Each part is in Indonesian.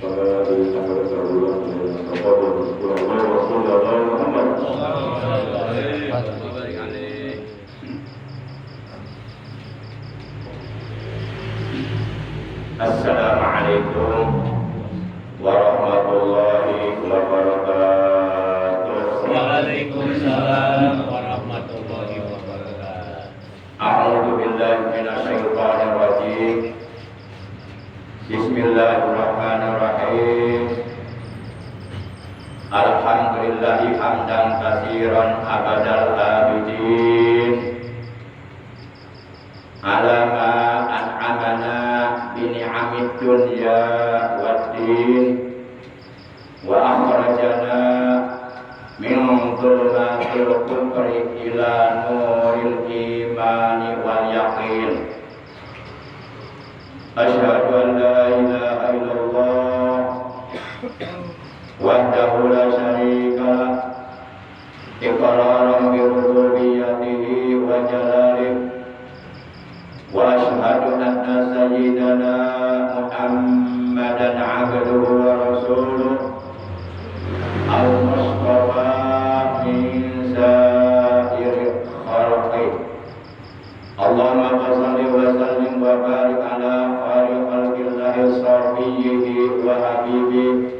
Assalamualaikum warahmatullahi wabarakatuh. Waalaikumsalam warahmatullahi wabarakatuh. A'udzu billahi minasyaitonir rajim. Bismillahirrahmanirrahim. Alhamdulillahi hamdan katsiran abadal abidin. Alama an'amana bini'amid dunya waddin wa akhrajana min dhulumatil kufri ila nuril imani wal yaqin. Asyhadu an la ilaha illallah wahdahu la syarika lah iqraran bi rububiyyatihi wa jalalihi wa asyhadu anna sayyidana Muhammadan abduhu wa rasuluh al-mustafa min sa'iri khalqi. Allahumma shalli wa sallim wa barik ala khairi khalqillahi safiyyihi wa habibi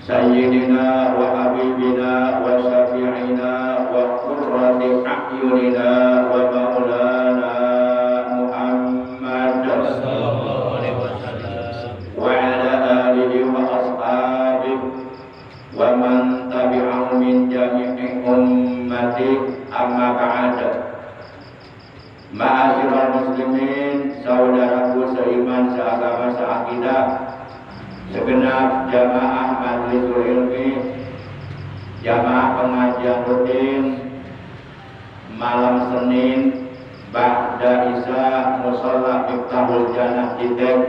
sayyidina wa habibina wa syafi'ina wa qurrati a'yunina wa maulana wa man tabi'ahum min jami'i ummati amma ba'da. Ma'asyiral muslimin, saudaraku seiman, seagama, seakidah, segenap jamaah majlisul ilmi, jamaah pengajian rutin malam Senin ba'da isya musalla Miftahul Jannah Citek,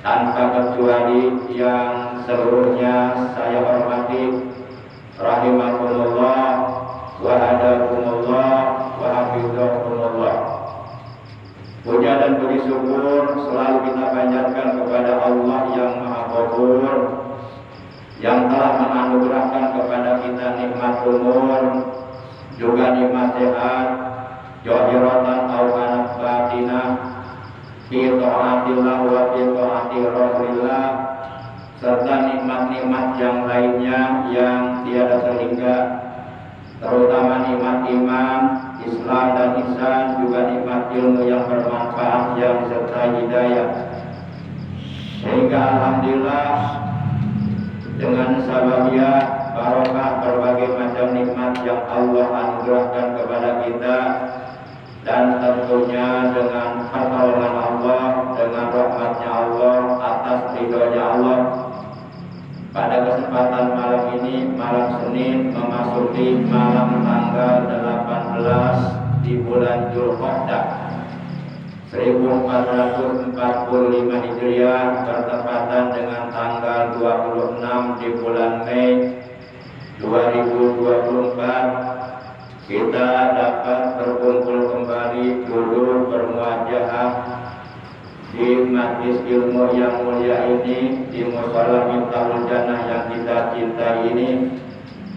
tanpa kecuali yang seluruhnya saya hormati, rahimakumullah wa hadakumullah wa hafizakumullah. Puja dan puji syukur selalu kita panjatkan kepada Allah yang Maha Ghafur, yang telah menganugerahkan kepada kita nikmat umur, juga nikmat sehat, zahiratan aw batinah, fi ta'atillah wa fi ta'ati Rasulillah, serta nikmat-nikmat yang lainnya yang tiada terhingga, terutama nikmat iman, Islam dan ihsan, juga nikmat ilmu yang bermanfaat yang disertai hidayah. Sehingga alhamdulillah dengan sababiyah barokah berbagai macam nikmat yang Allah anugerahkan kepada kita, dan tentunya dengan pertolongan Allah, dengan rahmatnya Allah, atas ridhonya Allah, pada kesempatan malam ini, malam Senin, memasuki malam tanggal 18 di bulan Dzulqa'dah 1445 Hijriah, bertepatan dengan tanggal 26 di bulan Mei 2024, kita dapat berkumpul kembali duduk bermuajahah di majlis ilmu yang mulia ini, di mushola Miftahul Jannah yang kita cintai ini,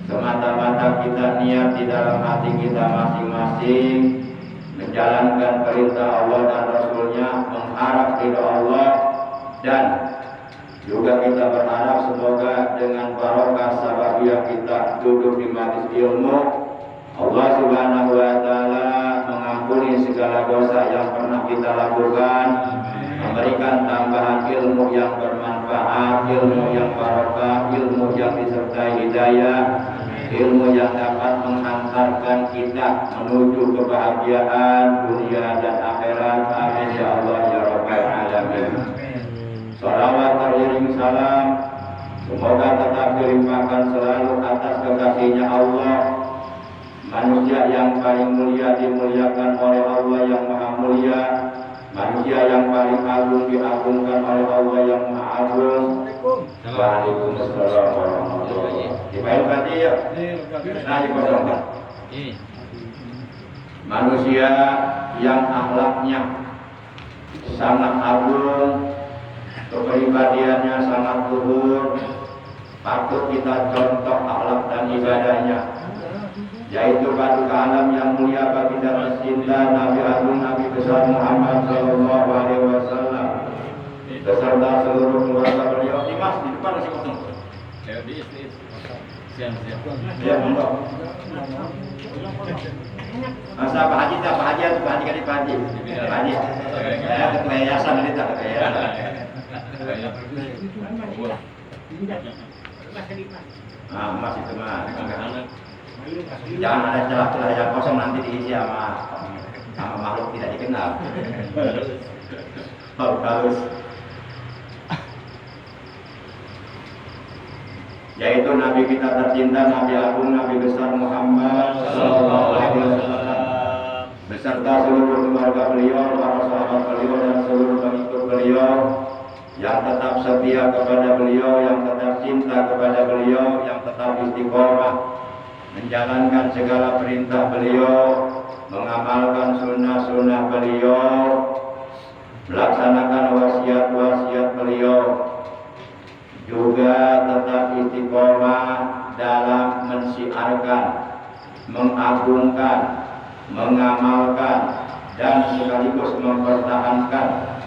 semata-mata kita niat di dalam hati kita masing-masing menjalankan perintah Allah dan Rasulnya, mengharap ridha Allah, dan juga kita berharap semoga dengan barokah sababiyah kita duduk di majlis ilmu, Allah Subhanahu wa Ta'ala mengampuni segala dosa yang pernah kita lakukan, memberikan tambahan ilmu yang bermanfaat, ilmu yang barokah, ilmu yang disertai hidayah, ilmu yang dapat menghantarkan kita menuju kebahagiaan dunia dan akhirat. Amin ya Allah ya Rabbal alamin. Salawat teriring salam semoga tetap dilimpahkan selalu atas kekasihnya Allah, manusia yang paling mulia dimuliakan oleh Allah yang maha mulia, manusia yang paling agung diagungkan oleh Allah yang maha agung. Waalaikumsalam warahmatullahi wabarakatuh. Dibaik tadi ya? Nah, dikosongkan. Manusia yang akhlaknya sangat agung, kepribadiannya sangat luhur, patut kita contoh akhlak dan ibadahnya, yaitu paduka alam yang mulia baginda tercinta Nabi Agung Nabi besar Muhammad Sallallahu Alaihi Wasallam beserta seluruh keluarga beliau. Di mas di depan masih kosong. Siap. Ya, monggo. Masa Pak Haji tak Pak Haji atau Pak Haji kali Pak Haji? Pak Haji. Ya, ketua yayasan ini tak ketua yayasan. Ah, mas itu mas. Jangan ada celah-celah yang kosong nanti diisi sama makhluk tidak dikenal. Oh, halus. Yaitu Nabi kita tercinta, Nabi Agung, Nabi besar Muhammad Sallallahu Alaihi Wasallam beserta seluruh keluarga beliau, para sahabat beliau dan seluruh pengikut beliau yang tetap setia kepada beliau, yang tetap cinta kepada beliau, yang tetap istiqomah menjalankan segala perintah beliau, mengamalkan sunnah-sunnah beliau, melaksanakan wasiat-wasiat beliau, juga tetap istiqomah dalam mensiarkan, mengagungkan, mengamalkan, dan sekaligus mempertahankan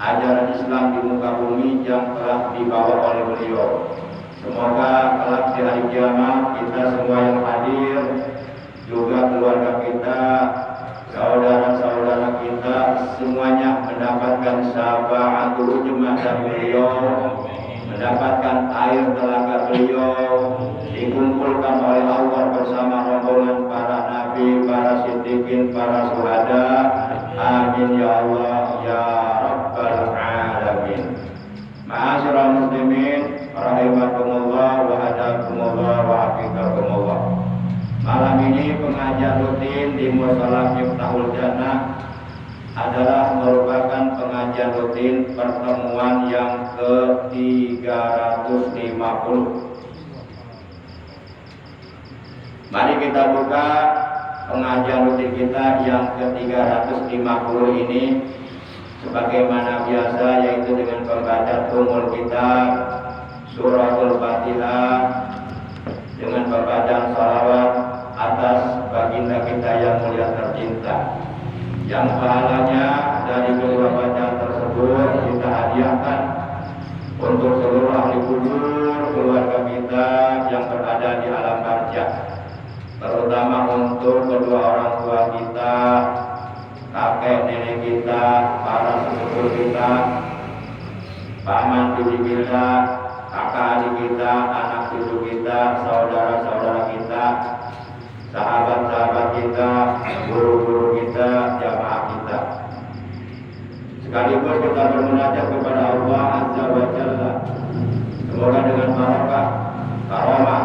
ajaran Islam di muka bumi yang telah dibawa oleh beliau. Semoga kelak di hari kiamat kita semua yang hadir, juga keluarga kita, saudara-saudara kita, semuanya mendapatkan syafaatul ujmah dari beliau, mendapatkan air telaga beliau, dikumpulkan oleh Allah bersama rombongan para nabi, para siddiqin, para syuhada. Amin ya Allah ya Rabbal Alamin. Ma'asyiral muslimin rahimakumullah wa hadakumullah wa hafizakumullah. Malam ini pengajian rutin di Mushola Miftahul Jannah adalah merupakan pengajian rutin pertemuan yang ke-350. Mari kita buka pengajian rutin kita yang ke-350 ini sebagaimana biasa, yaitu dengan pembacaan umul kitab suratul Fatihah dengan pembacaan salawat atas baginda kita yang mulia tercinta, yang pahalanya dari kedua bacaan tersebut kita hadiahkan untuk seluruh ahli kubur keluarga kita yang berada di alam barzakh, terutama untuk kedua orang tua kita, kakek nenek kita, para sepupu kita, paman bibi kita, kakak adik kita, anak cucu kita, saudara-saudara kita, sahabat-sahabat kita, guru-guru kita, jamaah kita. Sekaligus kita bermunajat kepada Allah Azza wa Jalla. Semoga dengan barokah, karamah,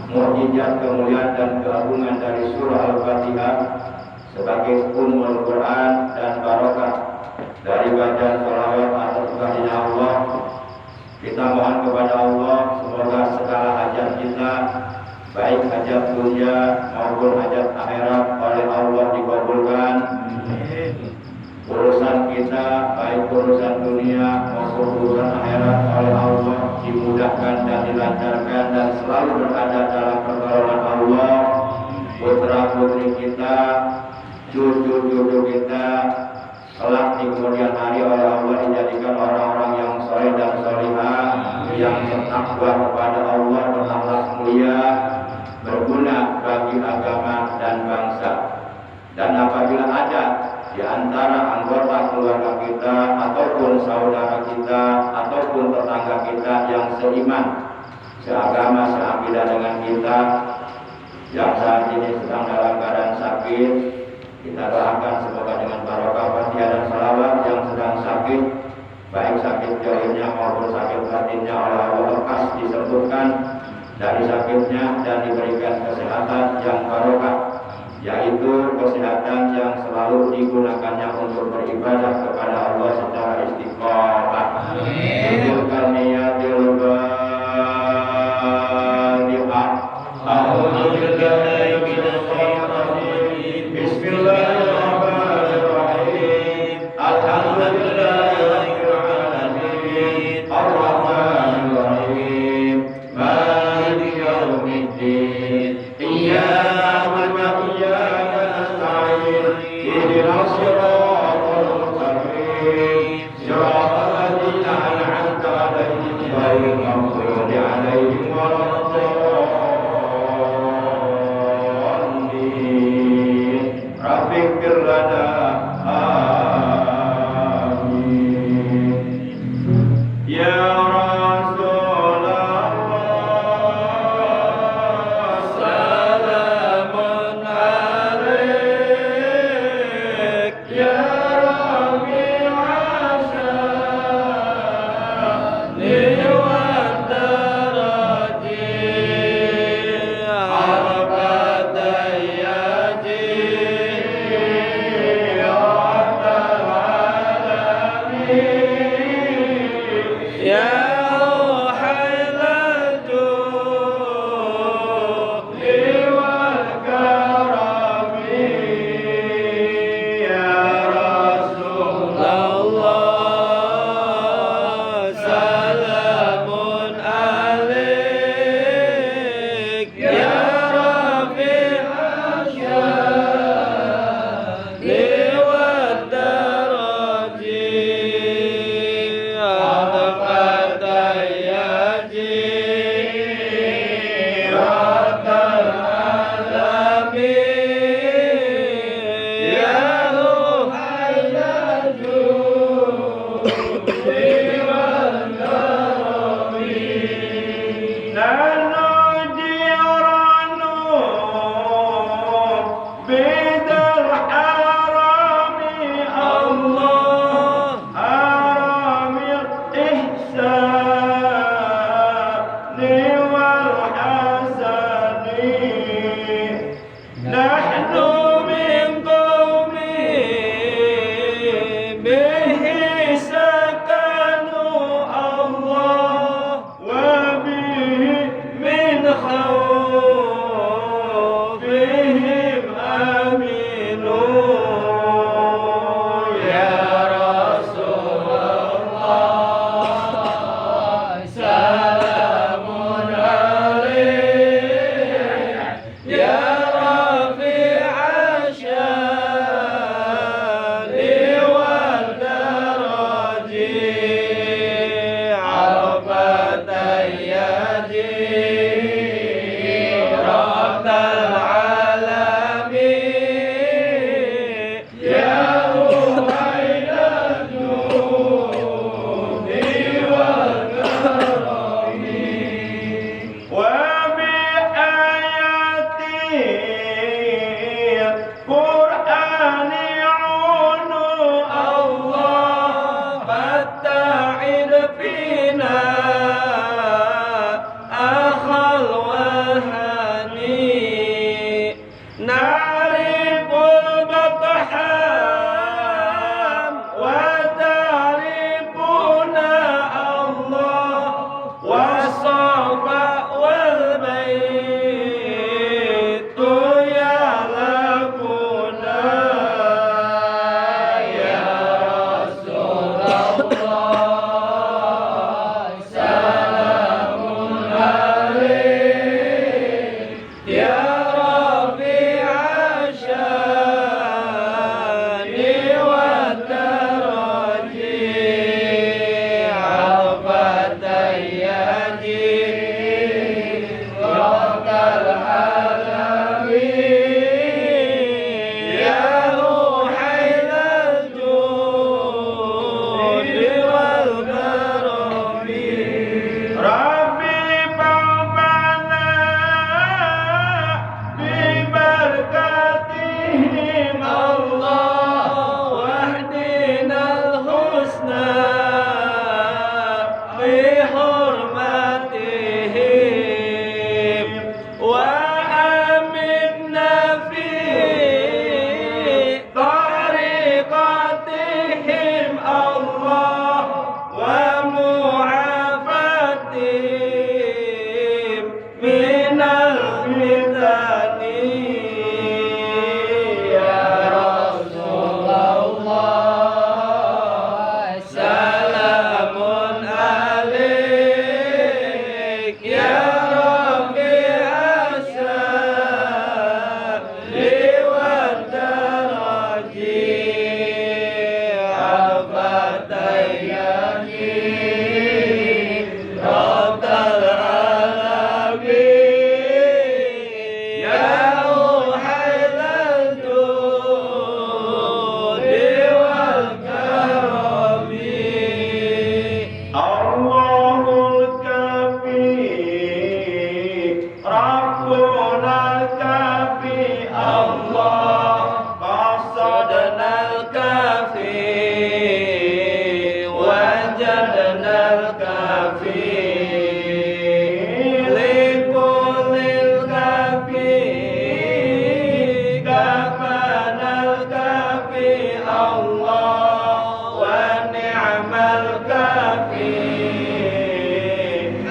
mukjizat, kemuliaan dan keagungan dari surah Al-Fatihah sebagai ummul Quran dan barokah dari bacaan sholawat atas baginda Allah, kita mohon kepada Allah semoga segala hajat kita, baik hajat dunia maupun hajat akhirat, oleh Allah dikabulkan. Urusan kita, baik urusan dunia maupun urusan akhirat, oleh Allah dimudahkan dan dilancarkan dan selalu berada dalam pertolongan Allah. Putra putri kita, cucu-cucu kita, kelak di kemudian hari oleh Allah dijadikan orang-orang yang soleh dan solihah, yang bertakwa kepada Allah, berakhlak mulia, berguna bagi agama dan bangsa. Dan apabila ada di antara anggota keluarga kita ataupun saudara kita ataupun tetangga kita yang seiman, seagama, seakidah dengan kita, yang saat ini sedang dalam keadaan sakit, kita doakan semoga dengan barokah Fatihah dan salawat yang sedang sakit, baik sakit jahilnya maupun sakit batinnya, oleh Allah lekas disembuhkan dari sakitnya dan diberikan kesehatan yang barokah, yaitu kesehatan yang selalu digunakannya untuk beribadah kepada Allah secara istiqomah. Tunjukkan niyatil Fatihah. A'udzubillahi minasyaitonir rajim. Bismillahirrahmanirrahim. Alhamdulillahirabbil alamin. Arrahmanirrahim. غير المغضوب عليهم ولا الضالين رب اغفر لنا آمين يا رسول الله سلام عليك يا ربيع شاني وأنت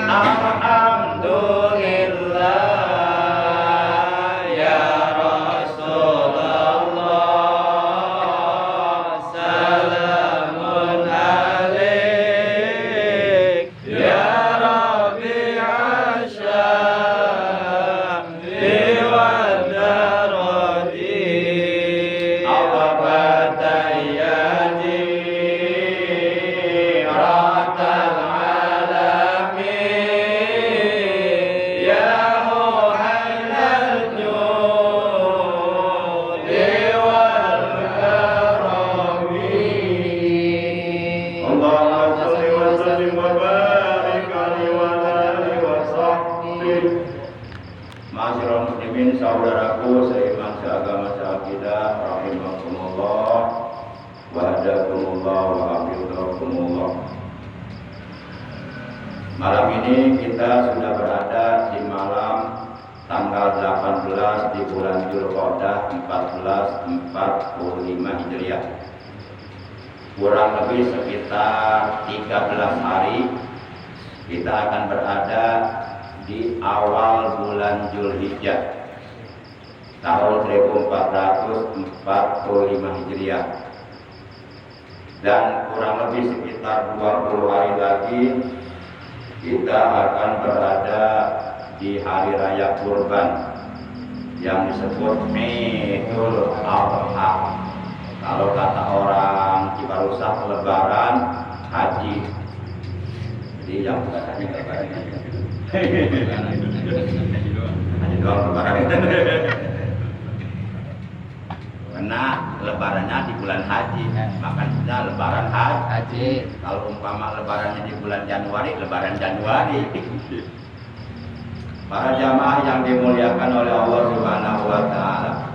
Alhamdulillah ya Rasulullah, salamun alaik ya Rabi'ash syahri wal daradi, awabatayati ratal alamin ya muhallal judi wal karami. Allahumma shalli wa sallim wa barik alaihi wa alihi wa sahbihi. Ma'asyiral muslimin, saudaraku seiman seagama seakidah, rahimakumullah wa hadakumullah wa hafizakumullah. Malam ini kita sudah berada di malam tanggal 18 di bulan Dzulqa'dah 1445 Hijriah. Kurang lebih sekitar 13 hari kita akan berada di awal bulan Dzulhijjah tahun 1445 Hijriah, dan kurang lebih sekitar 20 hari lagi kita akan berada di hari raya kurban yang disebut Idul Adha. Kalau kata orang Cibarusah, lebaran haji. Jadi yang bukan haji lebaran haji doang lebaran. Karena lebarannya di bulan haji, makanya lebaran haji. Kalau umpama lebarannya di bulan Januari, lebaran Januari. Para jamaah yang dimuliakan oleh Allah Subhanahu wa taala.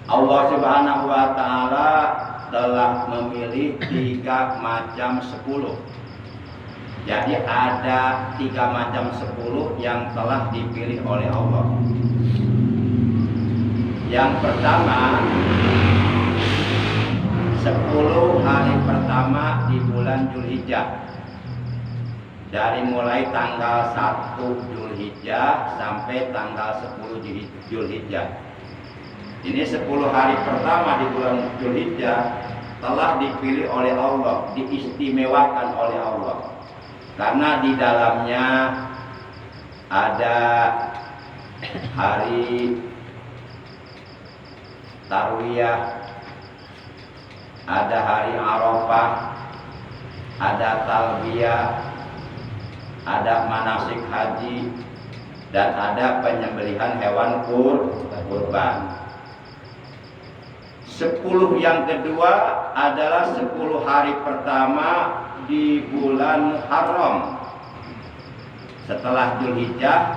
Allah Subhanahu wa taala telah memilih 3 macam 10. Jadi ada 3 macam 10 yang telah dipilih oleh Allah. Yang pertama, 10 hari pertama di bulan Dzulhijjah. Dari mulai tanggal 1 Dzulhijjah sampai tanggal 10 Dzulhijjah. Ini 10 hari pertama di bulan Dzulhijjah telah dipilih oleh Allah, diistimewakan oleh Allah. Karena di dalamnya ada hari Tarwiyah, ada hari Arafah, ada Talbiyah, ada manasik haji, dan ada penyembelihan hewan kurban. 10 yang kedua adalah 10 hari pertama di bulan Muharram. Setelah Dzulhijjah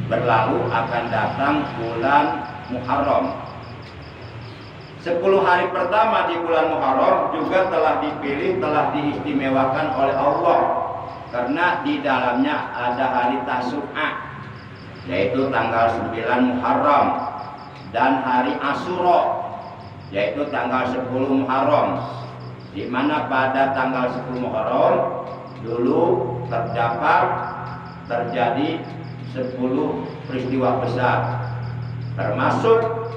berlalu akan datang bulan Muharram. 10 hari pertama di bulan Muharram juga telah dipilih, telah diistimewakan oleh Allah, karena di dalamnya ada hari Tasu'a, yaitu tanggal 9 Muharram, dan hari Asyura, yaitu tanggal 10 Muharram, di mana pada tanggal 10 Muharram dulu terjadi 10 peristiwa besar, termasuk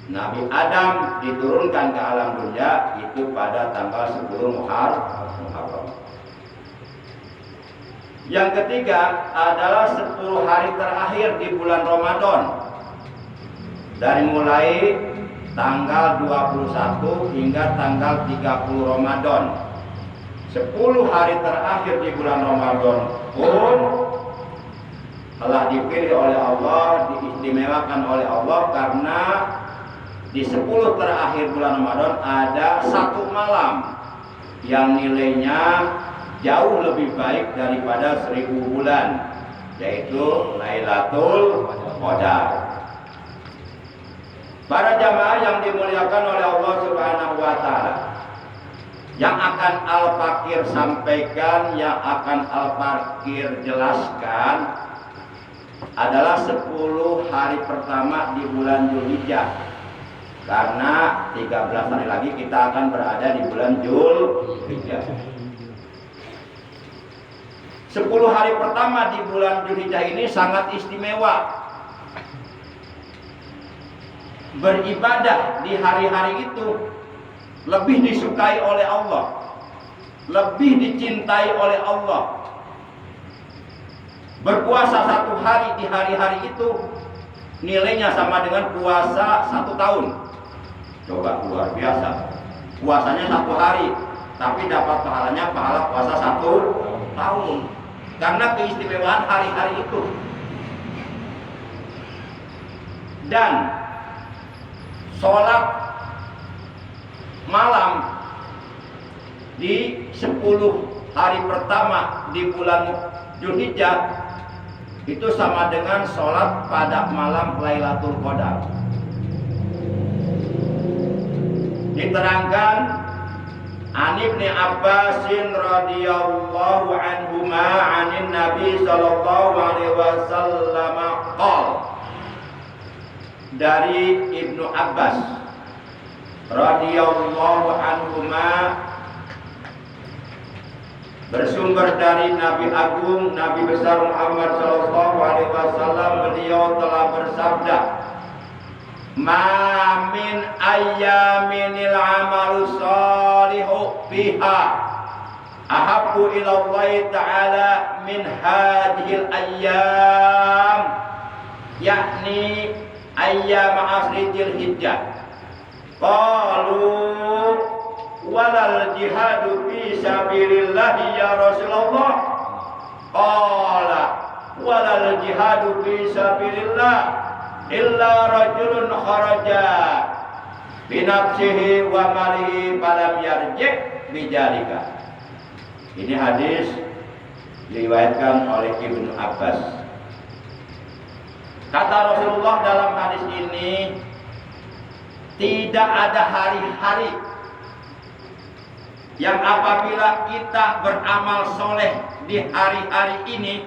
Nabi Adam diturunkan ke alam dunia itu pada tanggal 10 Muharram. Yang ketiga adalah 10 hari terakhir di bulan Ramadan, dari mulai tanggal 21 hingga tanggal 30 Ramadan. 10 hari terakhir di bulan Ramadan pun telah dipilih oleh Allah, diistimewakan oleh Allah, karena di 10 terakhir bulan Ramadan ada 1 malam yang nilainya jauh lebih baik daripada 1000 bulan, yaitu Lailatul Qadar. Para jamaah yang dimuliakan oleh Allah Subhanahu wa taala, yang akan Al-Fakir sampaikan, yang akan Al-Fakir jelaskan adalah 10 hari pertama di bulan Dzulhijjah. Karena 13 hari lagi kita akan berada di bulan Dzulhijjah. 10 hari pertama di bulan Dzulhijjah ini sangat istimewa. Beribadah di hari-hari itu lebih disukai oleh Allah, lebih dicintai oleh Allah. Berpuasa 1 hari di hari-hari itu nilainya sama dengan puasa 1 tahun. Coba, luar biasa. Puasanya 1 hari, tapi dapat pahalanya pahala puasa 1 tahun. Karena keistimewaan hari-hari itu. Dan sholat malam di 10 hari pertama di bulan Dzulhijjah itu sama dengan sholat pada malam Lailatul Qadar. Diterangkan An Ibnu Abbasin radhiyallahu anhuma 'anin Nabi sallallahu alaihi wasallam qol. Dari Ibnu Abbas radhiyallahu anhuma bersumber dari Nabi Agung Nabi besar Muhammad sallallahu alaihi wasallam, beliau telah bersabda, "Ma min ayyaminil amalu shalihu fiha ahabbu ila Allah ta'ala min hadhil ayyam," yakni ayyam asri Dzulhijjah. Qalu walal jihadu fi sabilillah ya Rasulullah. Qala walal jihadu fi sabilillah illa rajulun kharaja bi nafsihi wa malihi falam yarji' bijalika. Ini hadis diriwayatkan oleh Ibnu Abbas. Kata Rasulullah dalam hadis ini, tidak ada hari-hari yang apabila kita beramal soleh di hari-hari ini,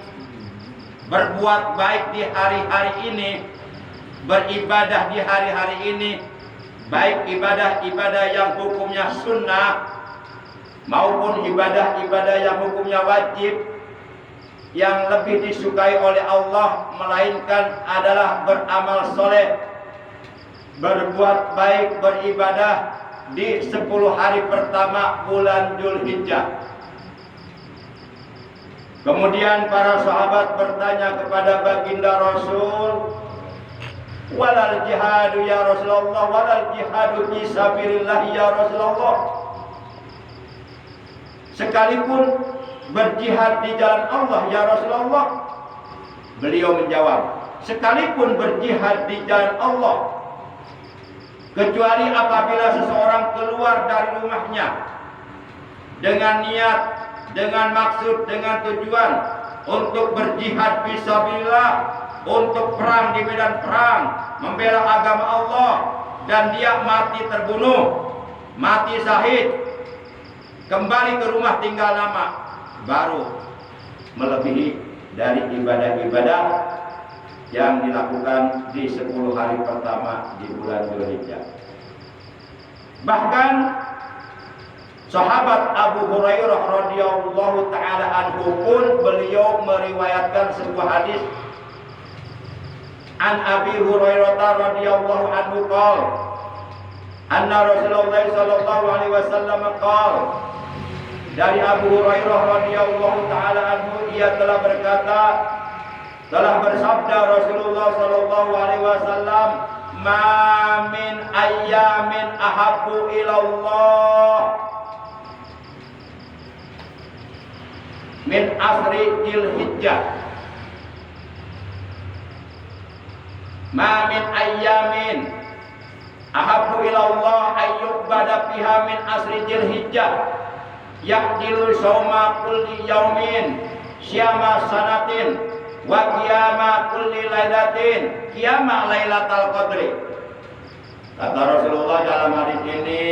berbuat baik di hari-hari ini, beribadah di hari-hari ini, baik ibadah-ibadah yang hukumnya sunnah maupun ibadah-ibadah yang hukumnya wajib, yang lebih disukai oleh Allah melainkan adalah beramal soleh, berbuat baik, beribadah di 10 hari pertama bulan Dzulhijjah. Kemudian para sahabat bertanya kepada baginda Rasul, walal jihadu ya Rasulullah, walal jihadu fi sabilillah ya Rasulullah. Sekalipun berjihad di jalan Allah ya Rasulullah. Beliau menjawab, sekalipun berjihad di jalan Allah, kecuali apabila seseorang keluar dari rumahnya dengan niat, dengan maksud, dengan tujuan untuk berjihad fisabilillah, untuk perang di medan perang, membela agama Allah, dan dia mati terbunuh, mati syahid, kembali ke rumah tinggal lama, baru melebihi dari ibadah-ibadah yang dilakukan di 10 hari pertama di bulan Dzulhijjah. Bahkan sahabat Abu Hurairah radhiyallahu taala anhu pun beliau meriwayatkan sebuah hadis an Abi Hurairah radhiyallahu anhu qala anna Rasulullah sallallahu alaihi wasallam qala, dari Abu Hurairah radhiyallahu taala anhu, ia telah berkata, telah bersabda Rasulullah sallallahu alaihi wasallam, "Ma min ayyamin ahabbu ilallah min asri Dzulhijjah." Ma min ayyamin ahabbu ilallah ayyubada fiha min asri Dzulhijjah ya'dilu shauma kulli yaumin syama sanatin wa qiyama kulli lailatin qiyama lailatul qadri. Kata Rasulullah dalam hadis ini,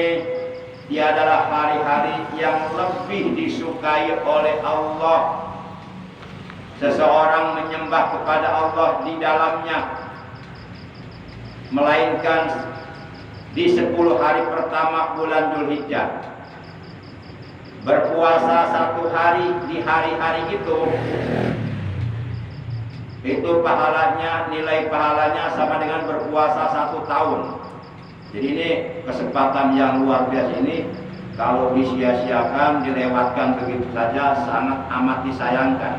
tiadalah hari-hari yang lebih disukai oleh Allah seseorang menyembah kepada Allah di dalamnya, melainkan di 10 hari pertama bulan Dzulhijjah. Berpuasa 1 hari di hari-hari itu pahalanya, nilai pahalanya sama dengan berpuasa 1 tahun. Jadi ini kesempatan yang luar biasa ini, kalau disia-siakan, dilewatkan begitu saja, sangat amat disayangkan.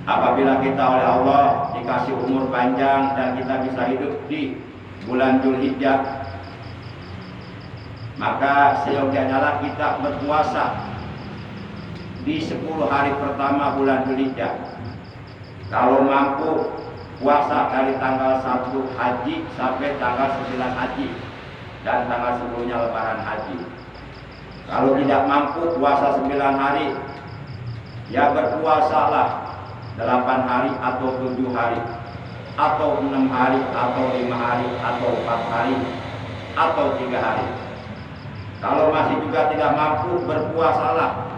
Apabila kita oleh Allah dikasih umur panjang dan kita bisa hidup di bulan Dzulhijjah, maka seyogianya lah kita berpuasa di 10 hari pertama bulan Dzulhijjah. Kalau mampu puasa dari tanggal 1 haji sampai tanggal 9 haji dan tanggal 10-nya lebaran haji. Kalau tidak mampu puasa 9 hari, ya berpuasalah 8 hari atau 7 hari atau 6 hari atau 5 hari atau 4 hari atau 3 hari. Kalau masih juga tidak mampu, berpuasalah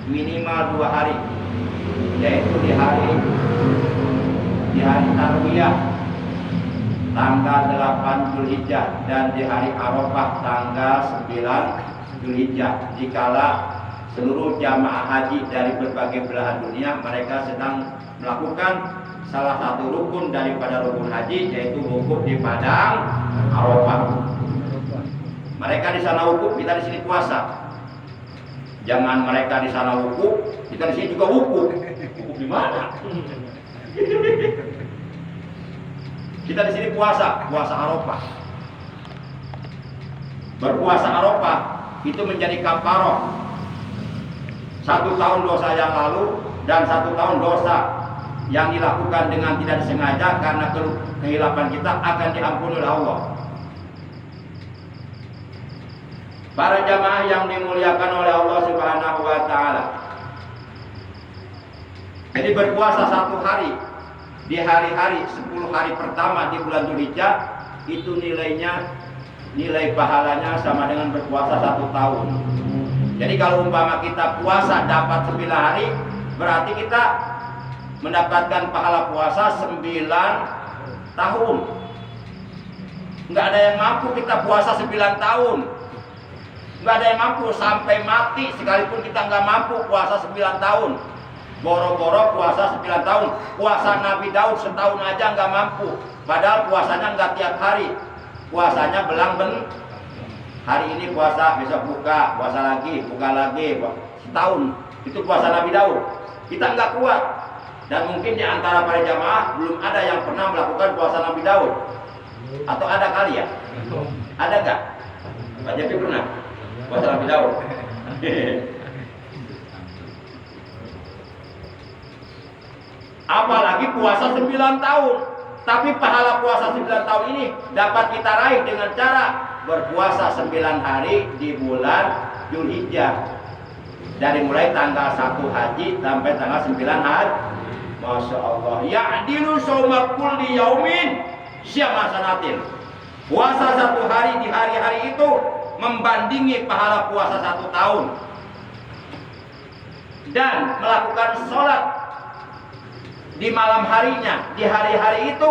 minimal 2 hari, yaitu di hari Tarwiyah tanggal 8 Dzulhijjah dan di hari Arafah tanggal 9 Dzulhijjah. Dikala seluruh jamaah haji dari berbagai belahan dunia mereka sedang melakukan salah satu rukun daripada rukun haji, yaitu wukuf di padang Arafah. Mereka di sana wukuf, kita di sini puasa. Jangan mereka di sana wukuf, kita di sini juga wukuf. Wukuf di mana? Kita di sini puasa Arafah. Berpuasa Arafah itu menjadi kafaroh 1 tahun dosa yang lalu dan 1 tahun dosa yang dilakukan dengan tidak disengaja karena kehilapan kita akan diampuni oleh Allah. Para jamaah yang dimuliakan oleh Allah Subhanahu wa taala. Jadi berpuasa 1 hari di hari-hari 10 hari pertama di bulan Dzulhijjah itu nilai pahalanya sama dengan berpuasa 1 tahun. Jadi kalau umpama kita puasa dapat 9 hari, berarti kita mendapatkan pahala puasa 9 tahun. Enggak ada yang mampu kita puasa 9 tahun. Enggak ada yang mampu sampai mati, sekalipun kita enggak mampu puasa 9 tahun. Boro-boro puasa 9 tahun. Puasa Nabi Daud setahun aja enggak mampu. Padahal puasanya enggak tiap hari. Puasanya belang-belang. Hari ini puasa, besok buka, puasa lagi, buka lagi, setahun. Itu puasa Nabi Daud. Kita enggak kuat. Dan mungkin di antara para jamaah belum ada yang pernah melakukan puasa Nabi Daud. Atau ada kali ya? Ada enggak? Pak Jafi pernah puasa Nabi Daud? Apalagi puasa 9 tahun. Tapi pahala puasa 9 tahun ini dapat kita raih dengan cara berpuasa 9 hari di bulan Dzulhijjah. Dari mulai tanggal 1 haji sampai tanggal 9 haji. Masya Allah. Ya'dilu shauma kulli yaumin syama sanatin. Puasa 1 hari di hari-hari itu membandingi pahala puasa 1 tahun. Dan melakukan sholat di malam harinya, di hari-hari itu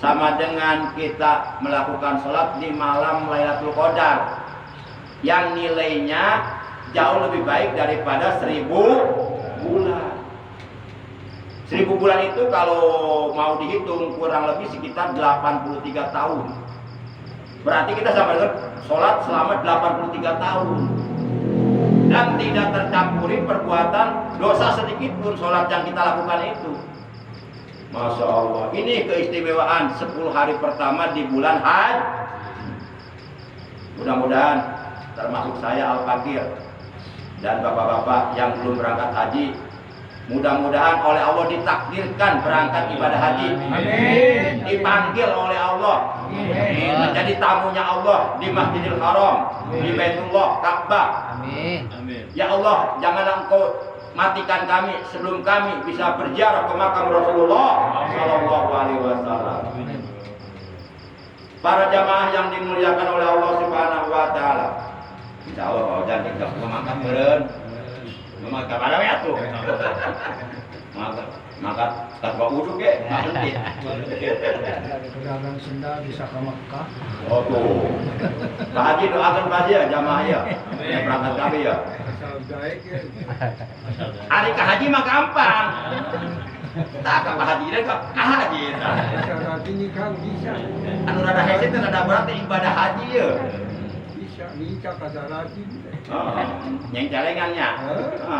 sama dengan kita melakukan sholat di malam Lailatul Qadar yang nilainya jauh lebih baik daripada 1000 bulan. 1000 bulan itu kalau mau dihitung kurang lebih sekitar 83 tahun. Berarti kita sama dengan sholat selama 83 tahun. Dan tidak tercampuri perbuatan dosa sedikit pun sholat yang kita lakukan itu. Masya Allah. Ini keistimewaan 10 hari pertama di bulan haji. Mudah-mudahan termasuk saya Al-Fakir dan bapak-bapak yang belum berangkat haji, mudah-mudahan oleh Allah ditakdirkan berangkat ibadah haji. Amin. Dipanggil oleh Allah. Amin. Menjadi tamunya Allah di Masjidil Haram, di Baitullah, Ka'bah. Amin. Ya Allah, janganlah Engkau matikan kami sebelum kami bisa berziarah ke makam Rasulullah Sallallahu Alaihi Wasallam. Para jamaah yang dimuliakan oleh Allah Subhanahu Wa Taala. Insya Allah kalau jangan kita memakan beren, memakan ada ya tuh. Maka maka tanpa uduk ya, nanti. Pedagang sendal bisa ke Mekah. Oh tuh, Pak Haji doakan Pak Haji ya, jamaah ya, yang berangkat kami ya. Asal baik ya. Hari ke Haji mah gampang. Tak ke Pak Haji deh kok, Haji. Syarat ini kan bisa. Anu rada hese itu rada berat ibadah haji ya. Bisa nikah kata lagi. Yang celengannya,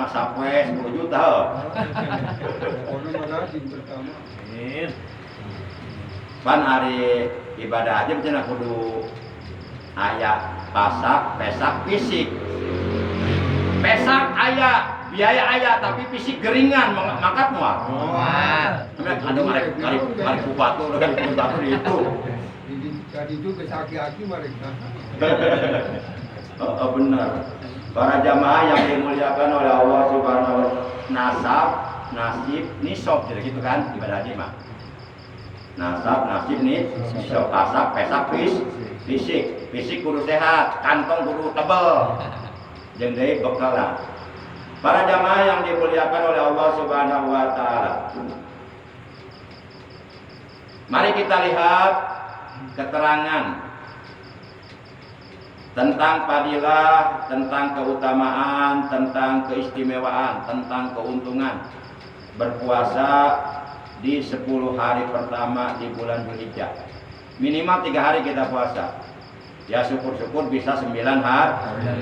sampai 10 juta. Orang merajin pertama. Pan hari ibadah haji macam kudu aya pesak fisik. Pesak aya, biaya aya tapi fisik geringan makat mual. Ada mari kupat tuh dengan kupat itu. Jadi itu kesaki-aki mereka. Oh, benar. Para jamaah yang dimuliakan oleh Allah Subhanahu wa Ta'ala, nasib, nisab gitu kan ibadah haji mah. Nasab, nasib, nisab, pesak, fisik kudu sehat, kantong kudu tebal. Jeung deui bekalan. Para jamaah yang dimuliakan oleh Allah Subhanahu wa Ta'ala. Mari kita lihat keterangan tentang fadilah, tentang keutamaan, tentang keistimewaan, tentang keuntungan berpuasa di 10 hari pertama di bulan Dzulhijjah. Minimal 3 hari kita puasa. Ya syukur-syukur bisa 9 hari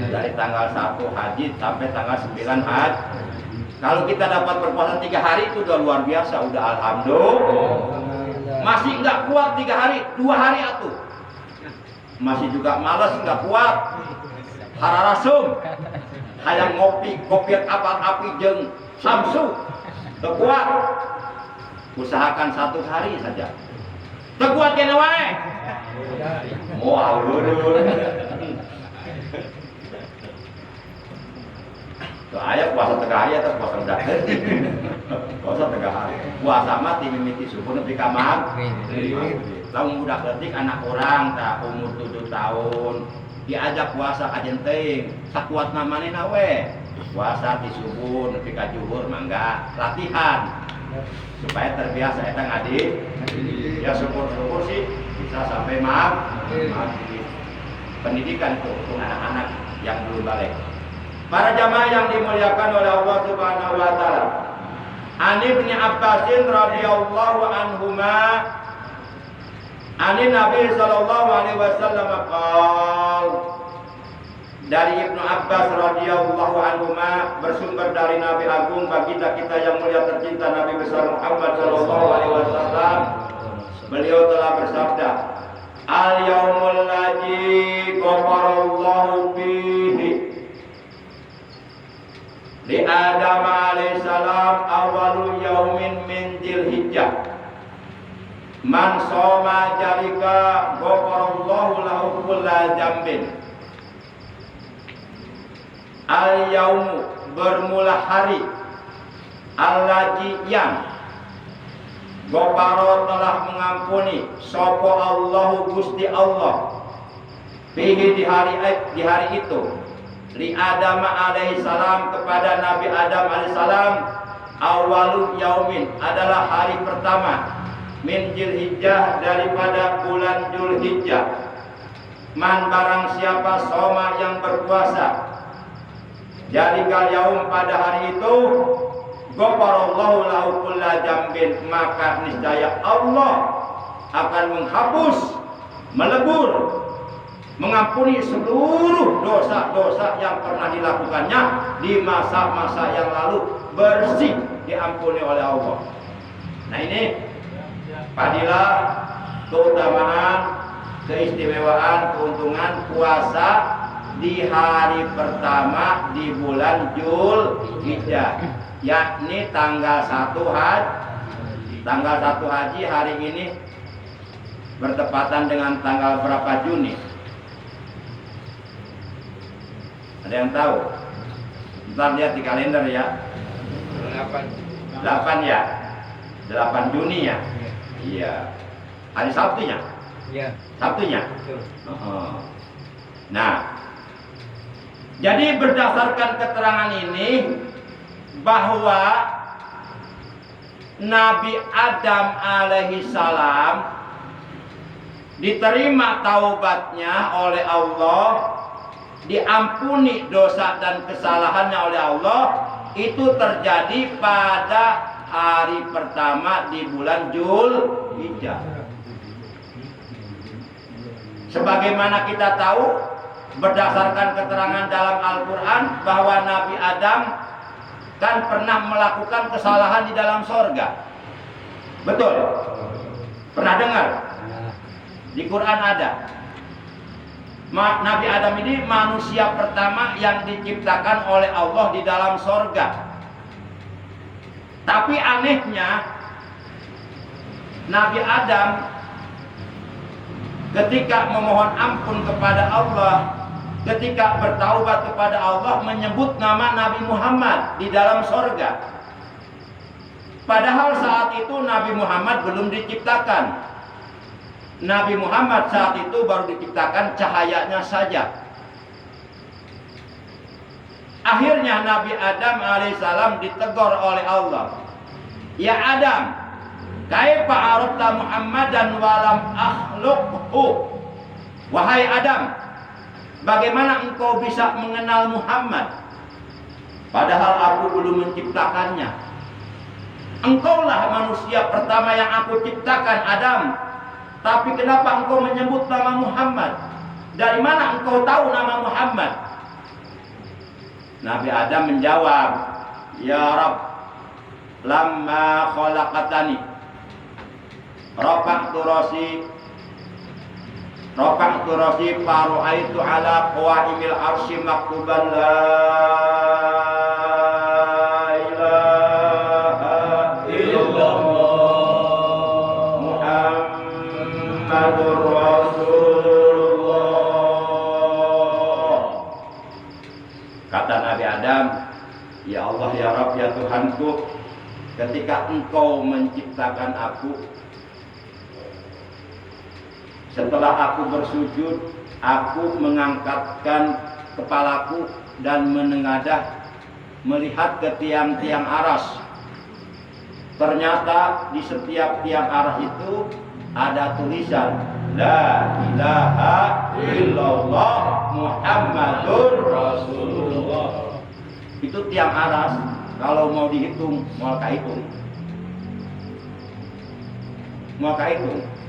dari tanggal 1 haji sampai tanggal 9 haji. Kalau kita dapat berpuasa 3 hari itu udah luar biasa, udah alhamdulillah. Masih nggak kuat 3 hari, 2 hari atuh. Masih juga malas nggak kuat, hararasum, hayang ngopi, kopi api jeung samsu, teu kuat. Usahakan 1 hari saja. Teu kuat kene wae. Moal ulun. Tuh aya puasa 3 hari atau puasa udah. Puasa 3 hari. Puasa mah ti mimiti subuh nepi ka maghrib. Lamun budak leutik anak orang tak umur 7 tahun diajak puasa ka jenteung sakuatna manehna we puasa di subuh nepi ka zuhur mangga latihan supaya terbiasa eta ngadi ya syukur-syukur sih bisa sampai maghrib. Pendidikan itu untuk anak-anak yang belum balik. Para jamaah yang dimuliakan oleh Allah Subhanahu wa Ta'ala. Ani bin Abbasin radhiyallahu anhuma Ani Nabi sallallahu alaihi wasallam qaal. Dari Ibnu Abbas radhiyallahu anhuma bersumber dari Nabi Agung baginda kita yang mulia tercinta Nabi besar Muhammad sallallahu alaihi wasallam. Beliau telah bersabda, "Al yaumul ladzi ghafarallahu fihi li Adam alaihi salam awwalu yaumin min Dzulhijjah. Man soma jalika ghafarallahu lahu kulla dzambin." Al yaumu bermula hari allazi yang ghafara telah mengampuni sapa Allahu Gusti Allah fihi di hari itu li Adam alaihi salam kepada Nabi Adam alaihi salam awalu yaumin adalah hari pertama min Dzulhijjah daripada bulan Dzulhijjah. Man barang siapa soma yang berpuasa jalikal yaum pada hari itu ghafarallahu lahu kulla dzambin maka niscaya Allah akan menghapus, melebur, mengampuni seluruh dosa-dosa yang pernah dilakukannya di masa-masa yang lalu, bersih diampuni oleh Allah. Nah ini fadilah, keutamaan, keistimewaan, keuntungan puasa di hari pertama di bulan Dzulhijjah, yakni tanggal 1 haji. Tanggal 1 haji hari ini bertepatan dengan tanggal berapa Juni? Ada yang tahu? Ntar lihat di kalender ya. 8 ya. 8 Juni ya. Iya. Hari Sabtunya. Iya. Sabtunya. Nah, jadi berdasarkan keterangan ini bahwa Nabi Adam alaihi salam diterima taubatnya oleh Allah, diampuni dosa dan kesalahannya oleh Allah, itu terjadi pada hari pertama di bulan Dzulhijjah. Sebagaimana kita tahu berdasarkan keterangan dalam Al-Quran bahwa Nabi Adam kan pernah melakukan kesalahan di dalam sorga. Betul? Pernah dengar? Di Quran ada. Nabi Adam ini manusia pertama yang diciptakan oleh Allah di dalam sorga. Tapi anehnya Nabi Adam ketika memohon ampun kepada Allah, ketika bertaubat kepada Allah, menyebut nama Nabi Muhammad di dalam sorga. Padahal saat itu Nabi Muhammad belum diciptakan. Nabi Muhammad saat itu baru diciptakan cahayanya saja. Akhirnya Nabi Adam alaihissalam ditegur oleh Allah. Ya Adam, kaifa arafta Muhammadan walam akhluqhu? Wahai Adam, bagaimana engkau bisa mengenal Muhammad padahal aku belum menciptakannya? Engkaulah manusia pertama yang aku ciptakan, Adam. Tapi kenapa engkau menyebut nama Muhammad? Dari mana engkau tahu nama Muhammad? Nabi Adam menjawab, Ya Rabb, lamma khalaqatani rafa'tu rasi faru'aitu ala qawaimil arsy maktuban la ilaha illallah Muhammadur Rasulullah. Kata Nabi Adam, Ya Allah, Ya Rabb, Ya Tuhanku, ketika engkau menciptakan aku, setelah aku bersujud, aku mengangkatkan kepalaku dan menengadah melihat ke tiang-tiang aras. Ternyata di setiap tiang aras itu ada tulisan La ilaha illallah Muhammadur Rasulullah. Itu tiang aras. Kalau mau dihitung, mau hitung.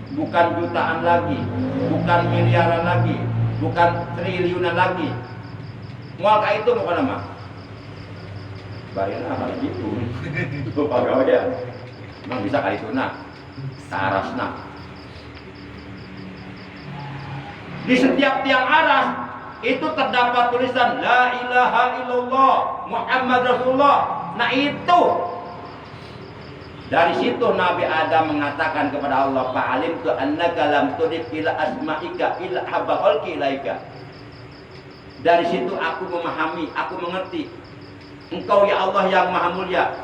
Bukan jutaan lagi, bukan miliaran lagi, bukan triliunan lagi. Mau hitung apa nama? Bayarnya apa gitu? Itu pegawaian. Memang bisa kali itu nak, arasna. Di setiap tiang aras itu terdapat tulisan La ilaha illallah Muhammad Rasulullah. Nah itu, dari situ Nabi Adam mengatakan kepada Allah, Fa'alim tu annaka lam tudif ila asma'ika ila habba khalqi ilaika. Dari situ aku memahami, aku mengerti, Engkau ya Allah yang maha mulia,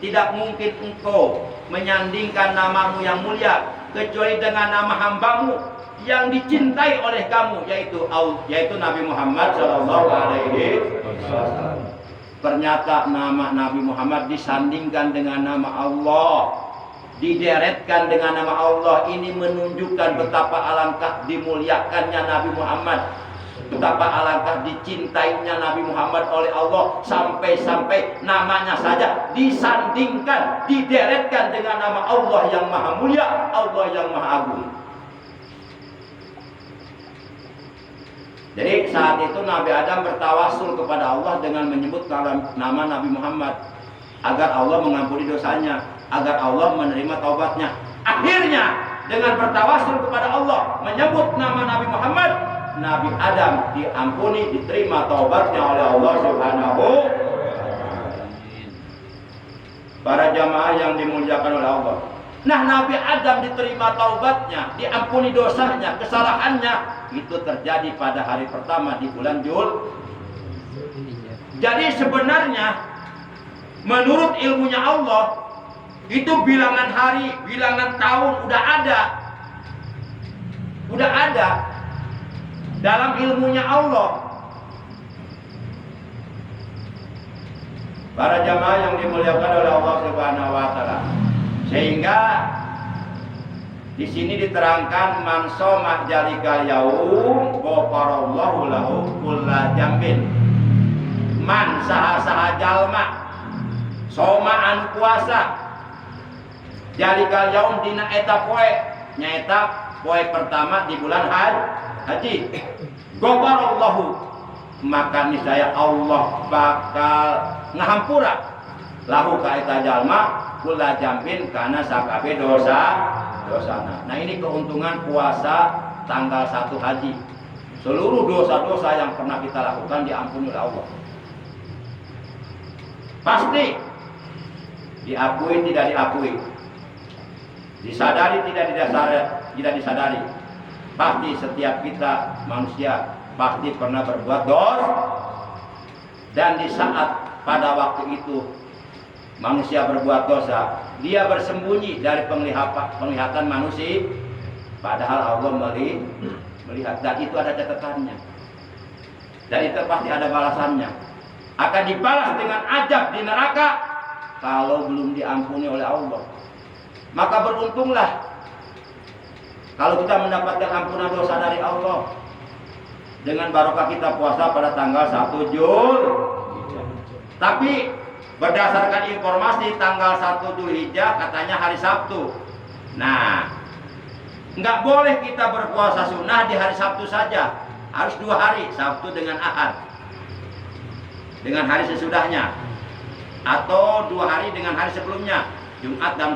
tidak mungkin Engkau menyandingkan namamu yang mulia kecuali dengan nama hambamu yang dicintai oleh kamu, yaitu Nabi Muhammad SAW. Ternyata nama Nabi Muhammad disandingkan dengan nama Allah, dideretkan dengan nama Allah. Ini menunjukkan betapa alangkah dimuliakannya Nabi Muhammad, betapa alangkah dicintainya Nabi Muhammad oleh Allah, sampai-sampai namanya saja disandingkan, dideretkan dengan nama Allah yang maha mulia, Allah yang maha agung. Jadi saat itu Nabi Adam bertawasul kepada Allah dengan menyebut nama Nabi Muhammad agar Allah mengampuni dosanya, agar Allah menerima taubatnya. Akhirnya dengan bertawasul kepada Allah menyebut nama Nabi Muhammad, Nabi Adam diampuni, diterima taubatnya oleh Allah Subhanahu. Para jamaah yang dimuliakan oleh Allah. Nah, Nabi Adam diterima taubatnya, diampuni dosanya, kesalahannya, itu terjadi pada hari pertama di bulan Dzulhijjah. Jadi sebenarnya menurut ilmunya Allah itu bilangan hari, bilangan tahun udah ada dalam ilmunya Allah. Para jamaah yang dimuliakan oleh Allah Subhanahu wa taala. Sehingga di sini diterangkan man shoma jalikal yaum ghafarallahu lahu kulla jambin. Man saha-saha jalma soma anu puasa jalikal yaum dina eta poe nyaeta poe pertama di bulan haji. Ghafarallahu maka niscaya Allah bakal ngahampura lahu ka eta jalma kula jambin kana sakabe dosana. Nah ini keuntungan puasa tanggal 1 haji. Seluruh dosa-dosa yang pernah kita lakukan diampuni oleh Allah. Pasti diakui tidak diakui, disadari tidak disadari. Pasti setiap kita manusia pasti pernah berbuat dosa. Dan di saat pada waktu itu manusia berbuat dosa, dia bersembunyi dari penglihatan manusia, padahal Allah melihat, dan itu ada catatannya, dan itu pasti ada balasannya, akan dibalas dengan azab di neraka kalau belum diampuni oleh Allah. Maka beruntunglah kalau kita mendapatkan ampunan dosa dari Allah dengan barokah kita puasa pada tanggal 1 Jul. Tapi berdasarkan informasi tanggal 1 Dzulhijjah katanya hari Sabtu. Nah, nggak boleh kita berpuasa sunnah di hari Sabtu saja. Harus 2 hari, Sabtu dengan Ahad. Dengan hari sesudahnya. Atau 2 hari dengan hari sebelumnya, Jumat dan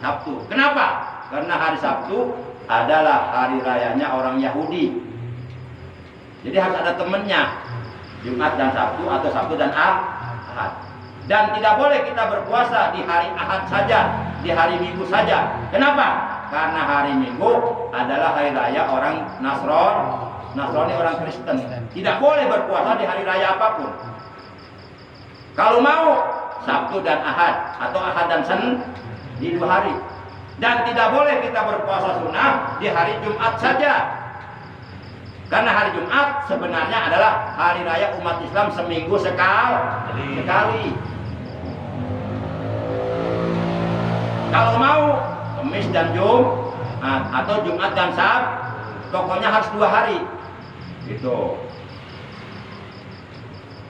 Sabtu. Kenapa? Karena hari Sabtu adalah hari rayanya orang Yahudi. Jadi harus ada temennya. Jumat dan Sabtu atau Sabtu dan Ahad. Dan tidak boleh kita berpuasa di hari Ahad saja, di hari Minggu saja. Kenapa? Karena hari Minggu adalah hari raya orang Nasrani, orang Kristen. Tidak boleh berpuasa di hari raya apapun. Kalau mau Sabtu dan Ahad atau Ahad dan Senin di 2 hari. Dan tidak boleh kita berpuasa sunnah di hari Jumat saja. Karena hari Jumat sebenarnya adalah hari raya umat Islam seminggu sekali. Kalau mau Kamis dan Jumat atau Jumat dan Sabtu, pokoknya harus 2 hari. Gitu.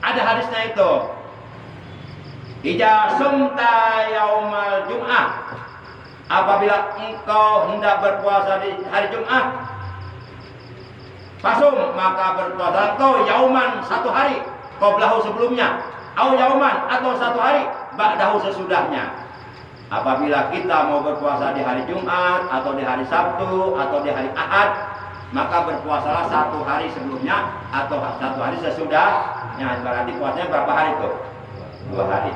Ada hadisnya itu. Ija sumta yaumal Jum'ah. Apabila engkau hendak berpuasa di hari Jumat, fasum maka berpuasa engkau yauman 1 hari qablahu sebelumnya, au yauman atau 1 hari ba'dahu sesudahnya. Apabila kita mau berpuasa di hari Jumat atau di hari Sabtu atau di hari Ahad, maka berpuasalah 1 hari sebelumnya atau 1 hari sesudahnya. Berarti puasanya berapa hari itu? 2 hari.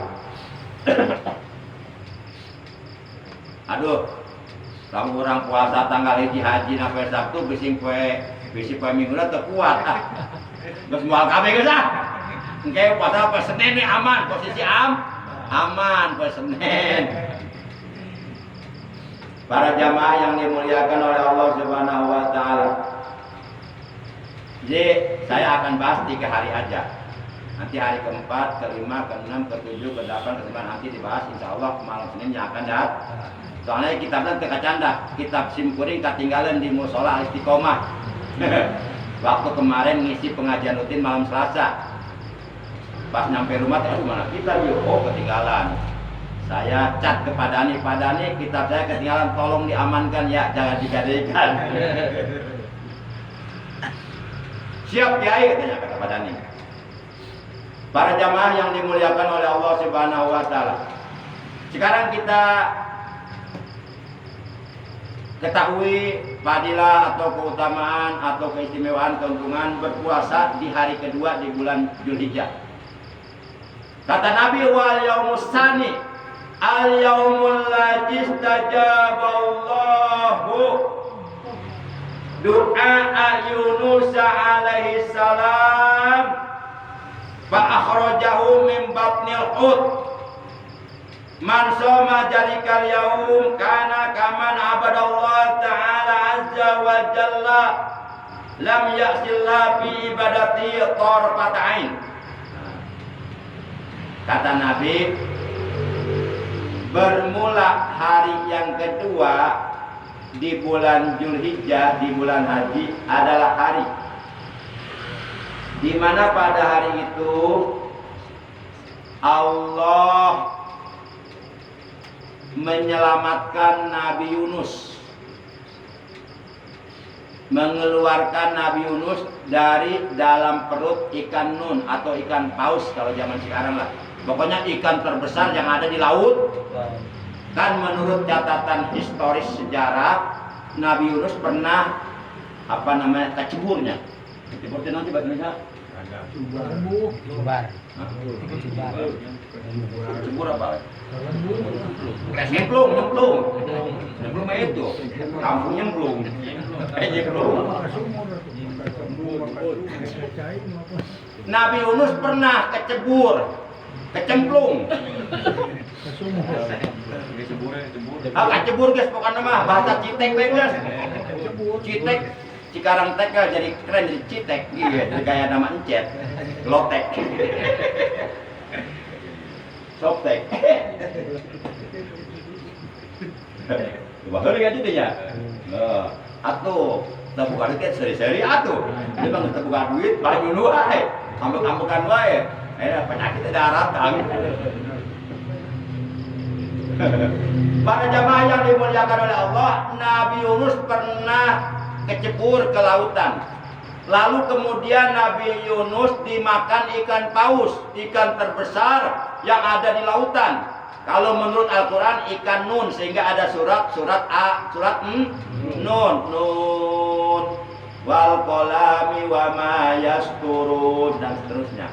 Aduh, kamu orang puasa tanggal haji sampai Sabtu bisi poe minggu teu kuat geus moal kabeh geus engke puasa poe Senin nih aman, posisi aman poe Senin. Para jamaah yang dimuliakan oleh Allah Subhanahu wa taala. Jadi saya akan bahas 3 hari aja. Nanti hari keempat, kelima, keenam, ketujuh, ke-8, ke-9 nanti dibahas insyaallah malam Senin yang akan datang. Soalnya kitabnya teka canda, kitab simkuring ketinggalan di musola Istiqomah. Waktu kemarin ngisi pengajian rutin malam Selasa. Pas nyampe rumah, mana kitab yuk? Oh ketinggalan. Saya cat ke Pak Dani, kitab saya ketinggalan, tolong diamankan ya, jangan digadaikan. Siap Kiai katanya kata Pak Dani. Para jamaah yang dimuliakan oleh Allah Subhanahu wa taala. Sekarang kita ketahui fadilah atau keutamaan atau keistimewaan keuntungan berpuasa di hari kedua di bulan Dzulhijjah. Kata Nabi wal yaumus tsani al yaumul ladzi istajaballahu du'a Yunus alaihi salam fa akhrajahu min batnil hut. Man shoma jalikal yaum kana kaman abadallah ta'ala azza wa jalla lam ya'sillah fi ibadati tarfat ain. Kata Nabi, bermula hari yang kedua di bulan Zulhijjah, di bulan haji adalah hari di mana pada hari itu Allah menyelamatkan Nabi Yunus, mengeluarkan Nabi Yunus dari dalam perut ikan nun atau ikan paus kalau zaman sekarang lah. Pokoknya ikan terbesar yang ada di laut. Kan menurut catatan historis sejarah, Nabi Yunus pernah keceburnya. Kecebur itu nanti bahasa Indonesia? Jubar. Kecebur apa? Nyemplung itu. Kampung nyemplung. Nabi Yunus pernah kecemplung. Kecebur guys, pokoknya mah bahasa Citek guys. Citek, Cikarang tek jadi keren jadi Citek, iya, jadi kayak nama encet, lotek, soptek. Bahkan kayak gitu ya. Atuh, terbuka duit seri-seri atuh. Ini bang terbuka duit paling dulu wae, ambek-ambekan wae. Penyakit daratan. Para jamaah yang dimuliakan oleh Allah, Nabi Yunus pernah kecebur ke lautan. Lalu kemudian Nabi Yunus dimakan ikan paus, ikan terbesar yang ada di lautan. Kalau menurut Al-Quran ikan nun, sehingga ada surat nun wal qalami wa ma yasturun dan seterusnya.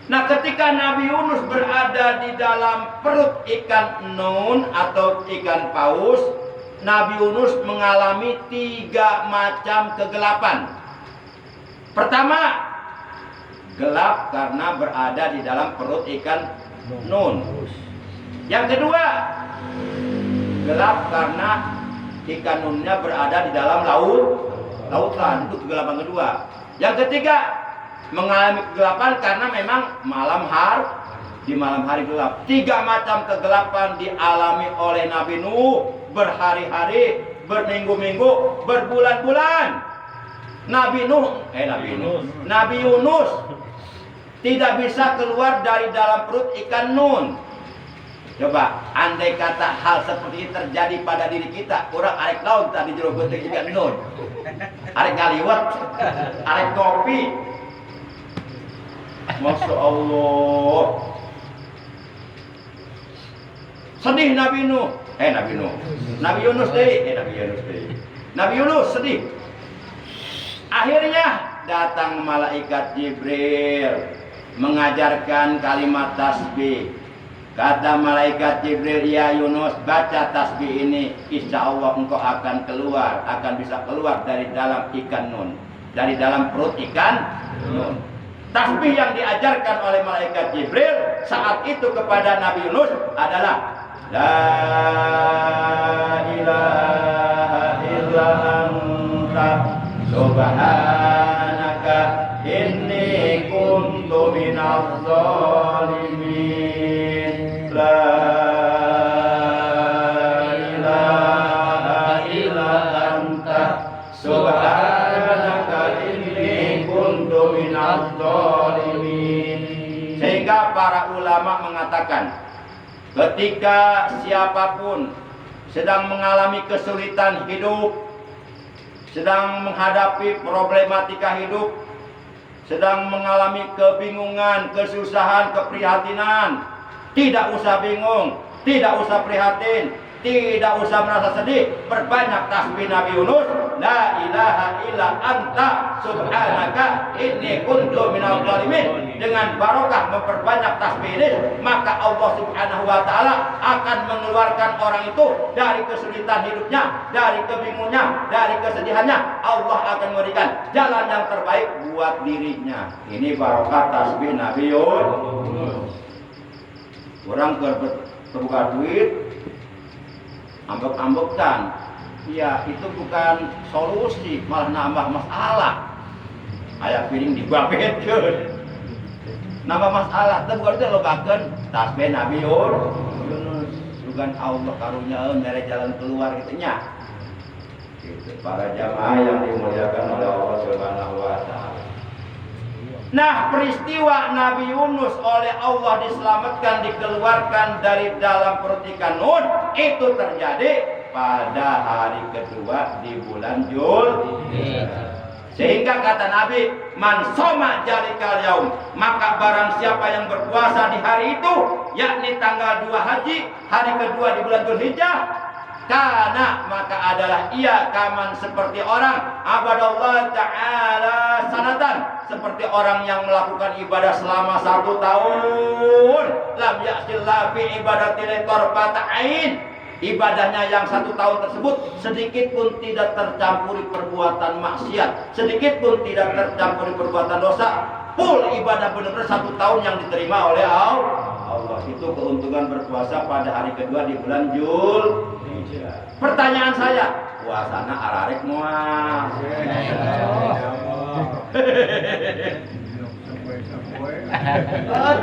Nah, ketika Nabi Yunus berada di dalam perut ikan nun atau ikan paus, Nabi Yunus mengalami 3 macam kegelapan. Pertama, gelap karena berada di dalam perut ikan nun. Yang kedua, gelap karena ikan nunnya berada di dalam lautan. Itu kegelapan kedua. Yang ketiga, mengalami kegelapan karena memang di malam hari gelap. 3 macam kegelapan dialami oleh Nabi Nuh berhari-hari, berminggu-minggu, berbulan-bulan. Nabi Yunus tidak bisa keluar dari dalam perut ikan nun. Coba, andai kata hal seperti ini terjadi pada diri kita, orang arek laut tadi jero beuteung ikan nun. Arek ngaliwat, arek kopi. Masya Allah. Sedih Nabi Yunus sedih. Akhirnya datang malaikat Jibril mengajarkan kalimat tasbih. Kata malaikat Jibril, ya Yunus, baca tasbih ini, insya Allah engkau akan bisa keluar dari dalam ikan nun, dari dalam perut ikan nun. Tasbih yang diajarkan oleh malaikat Jibril saat itu kepada Nabi Yunus adalah La ilaha illa anta subhanaka inni kuntu minadh dhalimin. La ilaha illa anta subhanaka inni kuntu minadh dhalimin. Sehingga para ulama mengatakan, ketika siapapun sedang mengalami kesulitan hidup, sedang menghadapi problematika hidup, sedang mengalami kebingungan, kesusahan, keprihatinan, tidak usah bingung, tidak usah prihatin, tidak usah merasa sedih, perbanyak tasbih Nabi Yunus, la ilaha illa anta subhanaka inni kuntu minadh dhalimin. Dengan barokah memperbanyak tasbih ini, maka Allah Subhanahu wa taala akan mengeluarkan orang itu dari kesulitan hidupnya, dari kebingungannya, dari kesedihannya. Allah akan memberikan jalan yang terbaik buat dirinya. Ini barokah tasbih Nabi Yunus. Orang terbuka duit, ambek-ambekan, ya itu bukan solusi, malah nambah masalah. Aya piring dibabetkeun. Nama masalah teh bukan teh lobakeun tasbih Nabi Yunus. Sugan Allah karuniaeun mere jalan keluar kitu nya. Gitu. Para jamaah yang dimuliakan oleh Allah Subhanahu wa taala. Nah, peristiwa Nabi Yunus oleh Allah diselamatkan, dikeluarkan dari dalam perut ikan Nun itu terjadi pada hari kedua di bulan Zulhijjah. Sehingga kata Nabi, man soma jalikal yaum, maka barang siapa yang berpuasa di hari itu, yakni tanggal 2 Haji, hari kedua di bulan Zulhijjah, karena maka adalah ia kaman seperti orang abadallah ta'ala sanatan, seperti orang yang melakukan ibadah selama 1 tahun, lam ya'sillah fi ibadatil torfata'ain, ibadahnya yang 1 tahun tersebut sedikit pun tidak tercampuri perbuatan maksiat, sedikit pun tidak tercampuri perbuatan dosa, full ibadah benar-benar 1 tahun yang diterima oleh Allah. Itu keuntungan berpuasa pada hari kedua di bulan Zulhijjah. Pertanyaan saya, puasana ararek moal.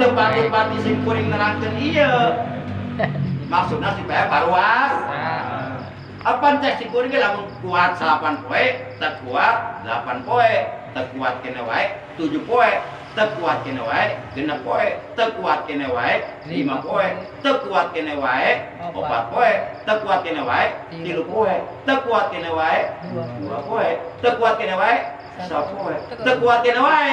Tempat-tempat sing kuring nerangkeun ieu. Maksudna si bae paruas. Apa cek si kuring lamun kuat 8 poe, teu kuat 8 poe, teu kuat kene wae 7 poe, teu kuat kene wae 6 poe, teu kuat kene wae 5 poe, teu kuat kene wae 4 poe, teu kuat kene wae 3 poe, teu kuat kene wae 2 poe, teu kuat kene wae 1 poe, teu kuat kene wae.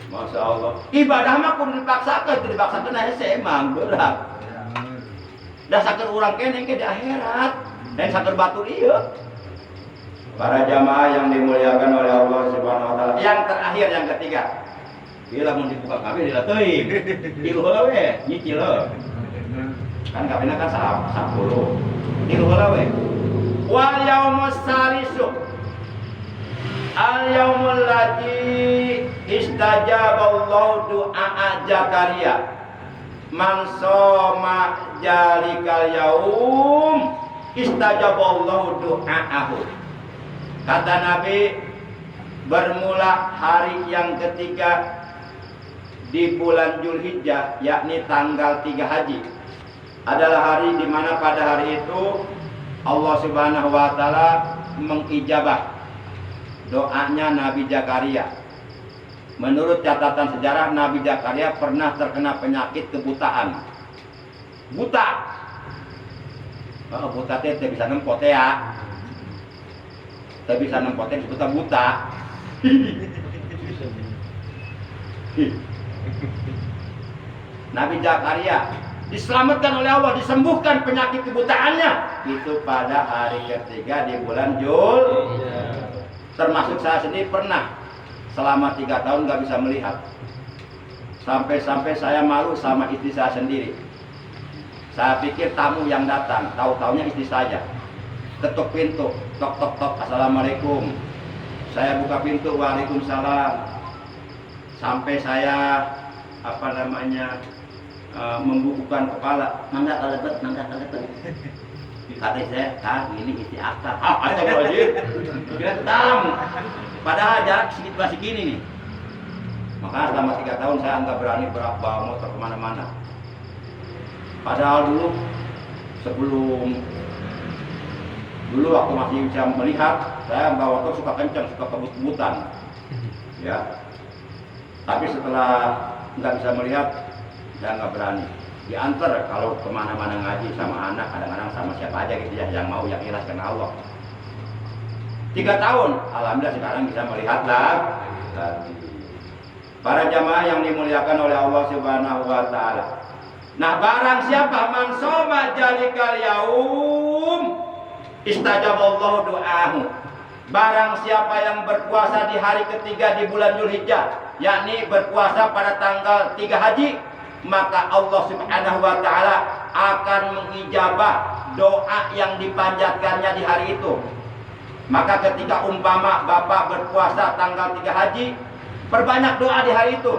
Masya Allah. Ibadah mah kudu dipaksakan hese emang berat. Dah saker urang kene ke di akhirat, dan saker batur ieu. Para jamaah yang dimuliakan oleh Allah Subhanahu wa taala. Yang terakhir, yang ketiga. Bila mau dibuka kabeh dila teuing. Tilu heula we, nyicil heuh. Kan kabehna kan 10. Tilu heula we. Wal yaumus salisu al-yaumul ladzi istajaballahu du'a Zakaria man shoma jalikal yaum istajaballahu du'aahu. Kata Nabi, bermula hari yang ketiga di bulan Zulhijjah, yakni tanggal 3 Haji, adalah hari di mana pada hari itu Allah Subhanahu wa taala mengijabah doanya Nabi Zakaria. Menurut catatan sejarah, Nabi Zakaria pernah terkena penyakit kebutaan. Buta. Oh, buta teh bisa nempot ya. Teh bisa nempot teh disebut buta. Nabi Zakaria diselamatkan oleh Allah, disembuhkan penyakit kebutaannya itu pada hari ketiga di bulan Zulhijjah. Termasuk saya sendiri pernah selama 3 tahun nggak bisa melihat. Sampai-sampai saya malu sama istri saya sendiri. Saya pikir tamu yang datang, tahu-taunya istri saya. Ketuk pintu, tok tok tok, assalamualaikum. Saya buka pintu, waalaikumsalam. Sampai saya membukukan kepala, mangga kalebet. Kata saya, Kang, ini istri akta. Astagfirullahaladzim. Kira tamu. Padahal jarak sedikit masih gini nih. Maka selama 3 tahun saya nggak berani bawa motor kemana-mana. Padahal dulu waktu masih bisa melihat, saya bawa motor suka kencang, suka kebut-kebutan. Ya. Tapi setelah nggak bisa melihat, saya nggak berani. Diantar kalau kemana-mana ngaji sama anak, kadang-kadang sama siapa aja gitu ya, yang mau, yang ikhlas karena Allah. 3 tahun, alhamdulillah sekarang bisa melihat lagi. Para jamaah yang dimuliakan oleh Allah Subhanahu wa taala. Nah, barang siapa man shoma jalikal yaum istajaballahu du'ahu. Barang siapa yang berpuasa di hari ketiga di bulan Zulhijjah, yakni berpuasa pada tanggal 3 Haji, maka Allah Subhanahu wa taala akan mengijabah doa yang dipanjatkannya di hari itu. Maka ketika umpama Bapak berpuasa tanggal 3 Haji, perbanyak doa di hari itu.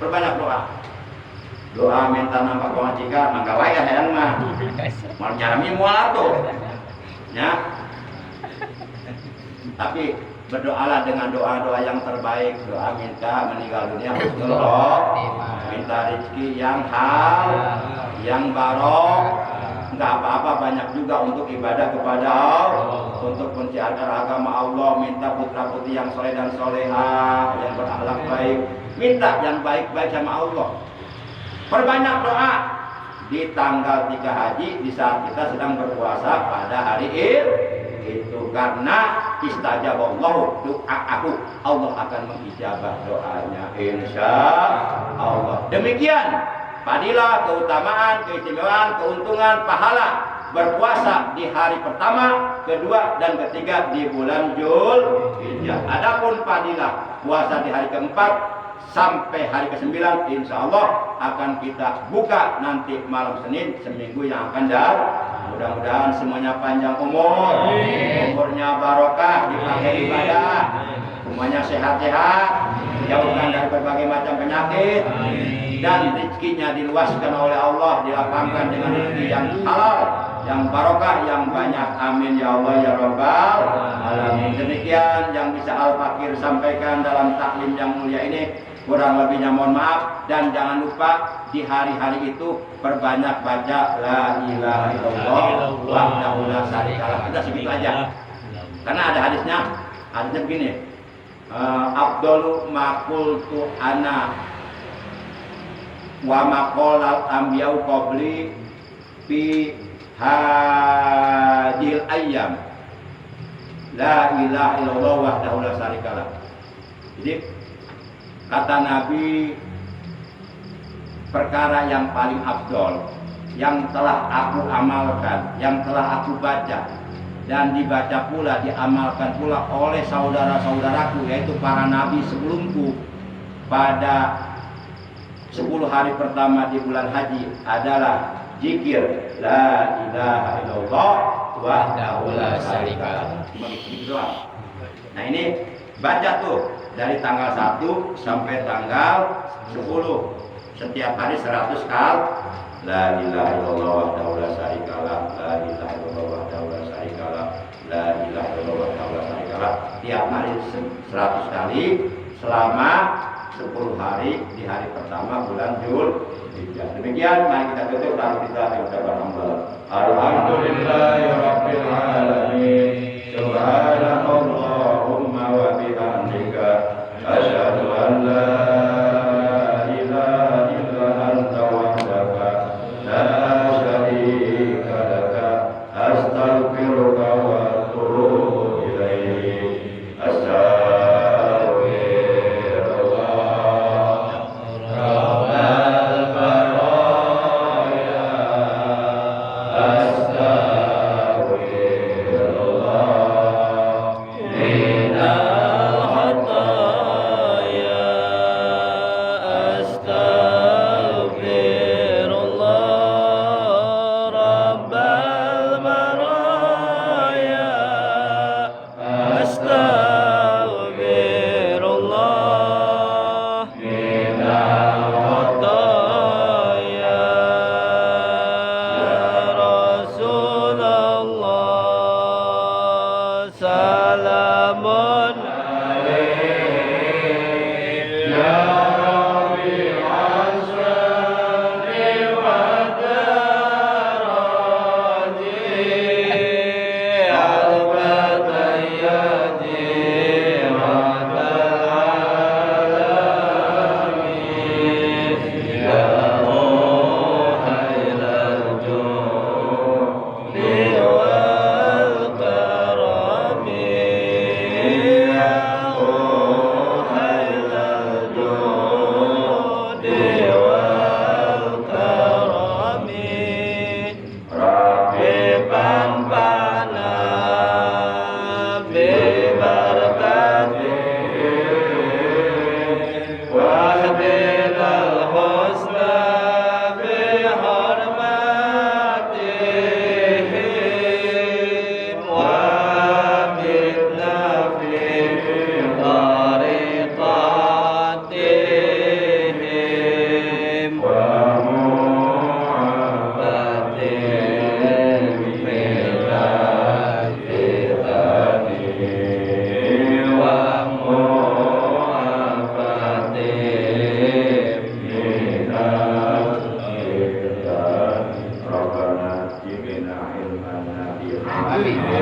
Perbanyak doa. Doa minta nambah majikan, mangga wae hayang mah. Mal nyarami moal tuh. Ya. Tapi berdoalah dengan doa-doa yang terbaik. Doa minta meninggal dunia husnul khotimah, minta rezeki yang halal, yang barok. Enggak apa-apa, banyak juga untuk ibadah kepada Allah, untuk menciarkan agama Allah, minta putra-putri yang soleh dan soleha, yang berakhlak baik, minta yang baik-baik sama Allah. Perbanyak doa di tanggal 3 haji, di saat kita sedang berpuasa pada hari itu, karena istajaballahu doa'ahu, Allah akan mengijabah doanya insya Allah. Demikian fadilah, keutamaan, keistimewaan, keuntungan, pahala berpuasa di hari pertama, kedua, dan ketiga di bulan Zulhijjah. Adapun fadilah puasa di hari keempat sampai hari ke-9, insya Allah akan kita buka nanti malam Senin seminggu yang akan datang. Mudah-mudahan semuanya panjang umur, umurnya barokah, dipakai ibadah, semuanya sehat-sehat, jauhkan dari berbagai macam penyakit, dan rezekinya diluaskan oleh Allah, dilapangkan dengan rezeki yang halal, yang barokah, yang banyak. Amin ya Allah ya Rabbal alamin. Demikian yang bisa Al-Fakir sampaikan dalam taklim yang mulia ini. Kurang lebihnya mohon maaf, dan jangan lupa di hari-hari itu perbanyak baca la ilaha illallah wahdahu la syarikalah. Kita segitu aja. Karena ada hadisnya begini. Afdalu ma qultu ana wa ma qala al-anbiya'u qabli fi hadil ayyam la ilaha illallah wahdahu la syarikalah. Jadi kata Nabi, perkara yang paling afdol, yang telah aku amalkan, yang telah aku baca, dan dibaca pula, diamalkan pula oleh saudara-saudaraku, yaitu para nabi sebelumku, pada 10 hari pertama di bulan haji adalah zikir la ilaha illallah wahdahu la syarikalah. Nah ini baca tuh dari tanggal 1 sampai tanggal 10, setiap hari 100 kali la ilaha illallah wahdahu la syarikalah, la ilaha illallah wahdahu la syarikalah, la ilaha illallah wahdahu la syarikalah, tiap hari 100 kali selama 10 hari di hari pertama bulan Zulhijjah. Demikian, mari kita tutup lalu kita ucapkan alhamdulillahirabbil alamin. Subhanallahumma wa bihamdika asyhadu an la ilaha illa anta wahdaka la syarika laka astaghfiruka wa atubu ilaik. Astaghfirullah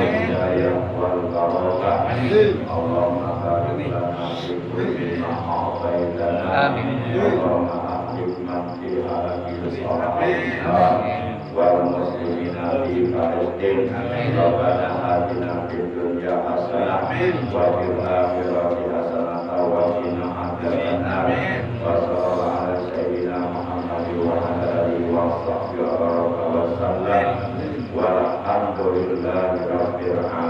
hidayah wal barakah. Allahumma barik lana fi kulli ma a'taitana. Allahumma ahlif man fi hadhihi as-salih wal muslimina fi Palestin. Rabbana atina fid dunya hasanah wa fil akhirati hasanah wa qina adzabannar. Wa sallallahu ala sayyidina Muhammad wa ala alihi wa sahbihi wa sallam. Walhamdulillahi rabbil alamin.